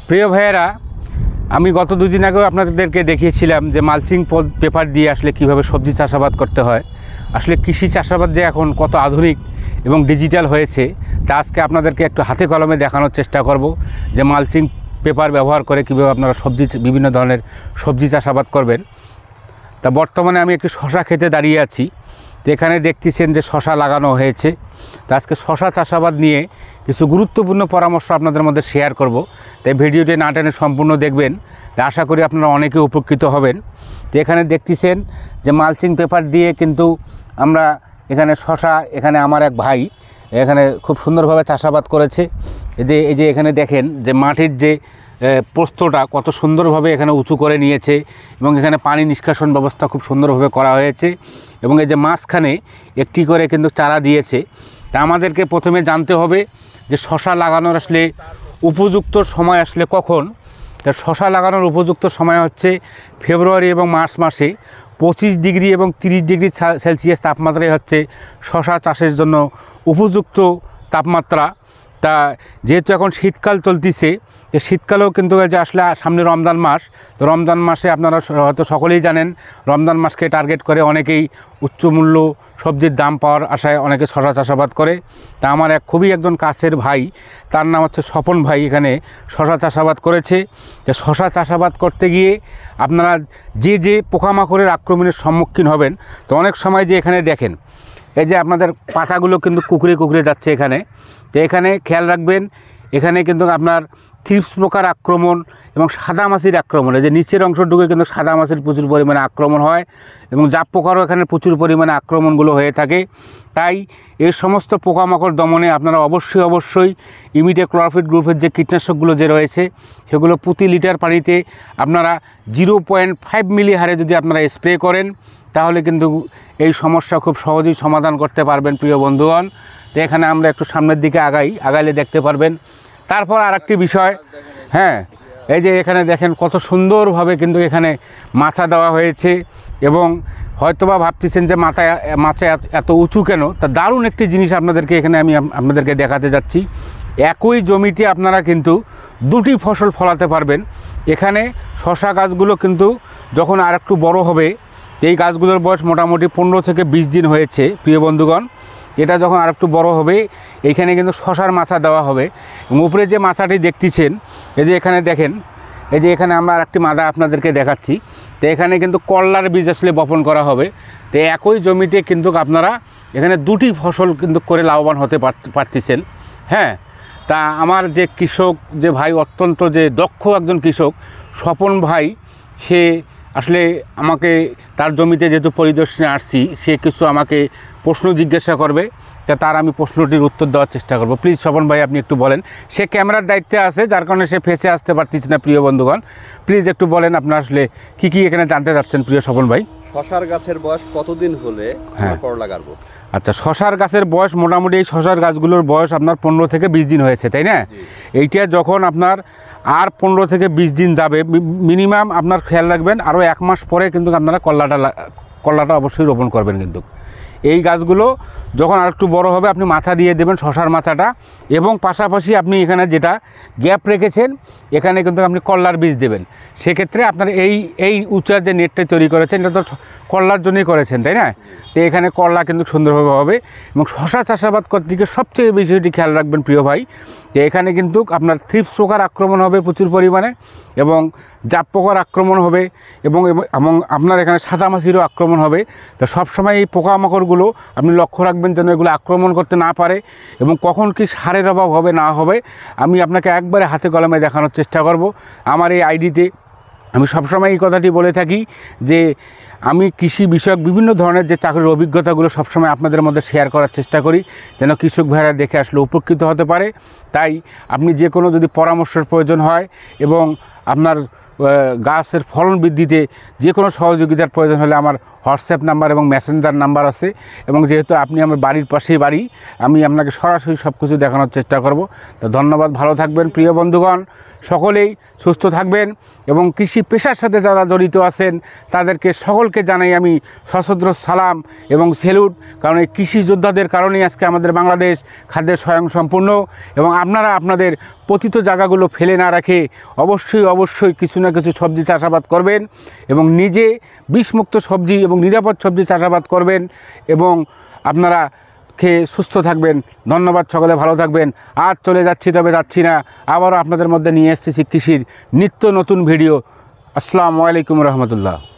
প্রিয় ভাইয়েরা, আমি গত দুদিন আগেও আপনাদেরকে দেখিয়েছিলাম যে মালচিং পেপার দিয়ে আসলে কিভাবে সবজি চাষাবাদ করতে হয়। আসলে কৃষি চাষাবাদ যে এখন কত আধুনিক এবং ডিজিটাল হয়েছে তা আজকে আপনাদেরকে একটু হাতে কলমে দেখানোর চেষ্টা করব যে মালচিং পেপার ব্যবহার করে কীভাবে আপনারা বিভিন্ন ধরনের সবজি চাষাবাদ করবেন। তা বর্তমানে আমি একটি শশা খেতে দাঁড়িয়ে আছি। তো এখানে দেখতেছেন যে শশা লাগানো হয়েছে। তো আজকে শশা চাষাবাদ নিয়ে কিছু গুরুত্বপূর্ণ পরামর্শ আপনাদের মধ্যে শেয়ার করব। তাই ভিডিওটি না টেনে সম্পূর্ণ দেখবেন। আশা করি আপনারা অনেকে উপকৃত হবেন। তো এখানে দেখতেছেন যে মালচিং পেপার দিয়ে কিন্তু আমরা এখানে শশা, এখানে আমার এক ভাই এখানে খুব সুন্দরভাবে চাষাবাদ করেছে। এই যে এখানে দেখেন যে মাটির যে প্রস্থটা কত সুন্দরভাবে এখানে উঁচু করে নিয়েছে এবং এখানে পানি নিষ্কাশন ব্যবস্থা খুব সুন্দরভাবে করা হয়েছে এবং এই যে মাঝখানে একটি করে কিন্তু চারা দিয়েছে। তা আমাদেরকে প্রথমে জানতে হবে যে শশা লাগানোর আসলে উপযুক্ত সময় আসলে কখন। তা শশা লাগানোর উপযুক্ত সময় হচ্ছে ফেব্রুয়ারি এবং মার্চ মাসে 25 ডিগ্রি এবং 30 ডিগ্রি সেলসিয়াস তাপমাত্রাই হচ্ছে শশা চাষের জন্য উপযুক্ত তাপমাত্রা। তা যেহেতু এখন শীতকাল চলতেছে, যে শীতকালেও কিন্তু যে আসলে সামনে রমজান মাস, তো রমজান মাসে আপনারা হয়তো সকলেই জানেন রমজান মাসকে টার্গেট করে অনেকেই উচ্চ মূল্য সবজির দাম পাওয়ার আশায় অনেকে শশা চাষাবাদ করে। তা আমার খুবই একজন কাছের ভাই, তার নাম হচ্ছে স্বপন ভাই, এখানে শশা চাষাবাদ করেছে। তো শশা চাষাবাদ করতে গিয়ে আপনারা যে পোকামাকড়ের আক্রমণের সম্মুখীন হবেন, তো অনেক সময় যে এখানে দেখেন এই যে আপনাদের পাতাগুলো কিন্তু কুকড়ে যাচ্ছে এখানে। তো এখানে খেয়াল রাখবেন, এখানে কিন্তু আপনার থ্রিপস পোকার আক্রমণ এবং সাদামাছির আক্রমণ, এই যে নিচের অংশটুকু কিন্তু সাদামাছির প্রচুর পরিমাণে আক্রমণ হয় এবং জাপ পোকারও এখানে প্রচুর পরিমাণে আক্রমণগুলো হয়ে থাকে। তাই এই সমস্ত পোকামাকড় দমনে আপনারা অবশ্যই ইমিডাক্লোরপিড গ্রুপের যে কীটনাশকগুলো যে রয়েছে সেগুলো প্রতি লিটার পানিতে আপনারা 0.5 মিলি হারে যদি আপনারা স্প্রে করেন তাহলে কিন্তু এই সমস্যা খুব সহজেই সমাধান করতে পারবেন প্রিয় বন্ধুগণ। তো এখানে আমরা একটু সামনের দিকে আগাইলে দেখতে পারবেন। তারপর আরেকটি বিষয়, এই যে এখানে দেখেন কত সুন্দরভাবে কিন্তু এখানে মাচা দেওয়া হয়েছে এবং হয়তোবা ভাবতেছেন যে মাচা এত উঁচু কেন। তা দারুণ একটি জিনিস আপনাদেরকে এখানে আমি আপনাদেরকে দেখাতে যাচ্ছি। একই জমিতে আপনারা কিন্তু দুটি ফসল ফলাতে পারবেন। এখানে শশা গাছগুলো কিন্তু যখন আর একটু বড় হবে, এই গাছগুলোর বয়স মোটামুটি 15 থেকে 20 দিন হয়েছে প্রিয় বন্ধুগণ। এটা যখন আর একটু বড় হবে এইখানে কিন্তু শশার মাচা দেওয়া হবে এবং উপরে যে মাচাটি দেখতেছেন এই যে এখানে দেখেন, এই যে এখানে আমরা আরেকটি মাদা আপনাদেরকে দেখাচ্ছি। তো এখানে কিন্তু করলার বীজ আসলে বপন করা হবে। তো একই জমিতে কিন্তু আপনারা এখানে দুটি ফসল কিন্তু করে লাভবান হতে পারতেছেন। তা আমার যে কৃষক যে ভাই, অত্যন্ত যে দক্ষ একজন কৃষক স্বপন ভাই, সে আসলে আমাকে তার জমিতে যেহেতু পরিদর্শনে আসছি, সে কিছু আমাকে প্রশ্ন জিজ্ঞাসা করবে। তা তার আমি প্রশ্নটির উত্তর দেওয়ার চেষ্টা করব। প্লিজ স্বপন ভাই, আপনি একটু বলেন। সে ক্যামেরার দায়িত্বে আছে, যার কারণে সে ফেসে আসতে পারতেছে না। প্রিয় বন্ধুগণ, প্লিজ একটু বলেন আপনার আসলে কী এখানে জানতে চাচ্ছেন প্রিয় স্বপন ভাই। শশার গাছের বয়স কতদিন হলে করলা গাছবো? আচ্ছা, শশার গাছের বয়স মোটামুটি এই শশার গাছগুলোর বয়স আপনার 15 থেকে 20 দিন হয়েছে, তাই না? এইটা যখন আপনার আর 15 থেকে 20 দিন যাবে মিনিমাম, আপনার খেয়াল রাখবেন আরও 1 মাস পরে কিন্তু আপনারা করলাটা অবশ্যই রোপণ করবেন। কিন্তু এই গাছগুলো যখন আরেকটু বড় হবে আপনি মাথা দিয়ে দেবেন শশার মাথাটা, এবং পাশাপাশি আপনি এখানে যেটা গ্যাপ রেখেছেন এখানে কিন্তু আপনি করলার বীজ দেবেন। সেক্ষেত্রে আপনার এই উঁচার যে নেটটা তৈরি করেছেন এটা তো করলার জন্যই করেছেন, তাই না? তো এখানে করলা কিন্তু সুন্দরভাবে হবে। এবং শশা চাষাবাদ করতে গিয়ে সবচেয়ে বিষয়টি খেয়াল রাখবেন প্রিয় ভাই, যে এখানে কিন্তু আপনার থ্রিপস পোকার আক্রমণ হবে প্রচুর পরিমাণে এবং জাপ পোকার আক্রমণ হবে এবং আপনার এখানে সাদামাছিরও আক্রমণ হবে। তো সবসময় এই পোকামাকড়গুলো আপনি লক্ষ্য রাখবেন যেন এগুলো আক্রমণ করতে না পারে এবং কখন কি সারের অভাব হবে না হবে আমি আপনাকে একবারে হাতে কলমে দেখানোর চেষ্টা করব। আমার এই আইডিতে আমি সবসময় এই কথাটি বলে থাকি যে আমি কৃষি বিষয়ক বিভিন্ন ধরনের যে চাকরির অভিজ্ঞতাগুলো সবসময় আপনাদের মধ্যে শেয়ার করার চেষ্টা করি, যেন কৃষক ভাইরা দেখে আসলে উপকৃত হতে পারে। তাই আপনি যে কোনো যদি পরামর্শের প্রয়োজন হয় এবং আপনার গাছের ফলন বৃদ্ধিতে যে কোনো সহযোগিতার প্রয়োজন হলে আমার হোয়াটসঅ্যাপ নাম্বার এবং মেসেঞ্জার নাম্বার আছে। এবং যেহেতু আপনি আমার বাড়ির পাশেই বাড়ি, আমি আপনাকে সরাসরি সব কিছু দেখানোর চেষ্টা করব। তো ধন্যবাদ, ভালো থাকবেন প্রিয় বন্ধুগণ। সকলেই সুস্থ থাকবেন এবং কৃষি পেশার সাথে যারা জড়িত আছেন তাদেরকে সকলকে জানাই আমি সশ্রদ্ধ সালাম এবং স্যালুট। কারণ এই কৃষি যোদ্ধাদের কারণেই আজকে আমাদের বাংলাদেশ খাদ্যে স্বয়ংসম্পূর্ণ। এবং আপনারা আপনাদের পতিত জায়গাগুলো ফেলে না রেখে অবশ্যই কিছু না কিছু সবজি চাষাবাদ করবেন এবং নিজে বিষমুক্ত সবজি এবং নিরাপদ সবজি চাষাবাদ করবেন এবং আপনারা খেয়ে সুস্থ থাকবেন। ধন্যবাদ, সকলে ভালো থাকবেন। আজ চলে যাচ্ছি, তবে যাচ্ছি না, আবারও আপনাদের মধ্যে নিয়ে এসেছি কৃষির নিত্য নতুন ভিডিও। আসসালামু আলাইকুম রহমতুল্লাহ।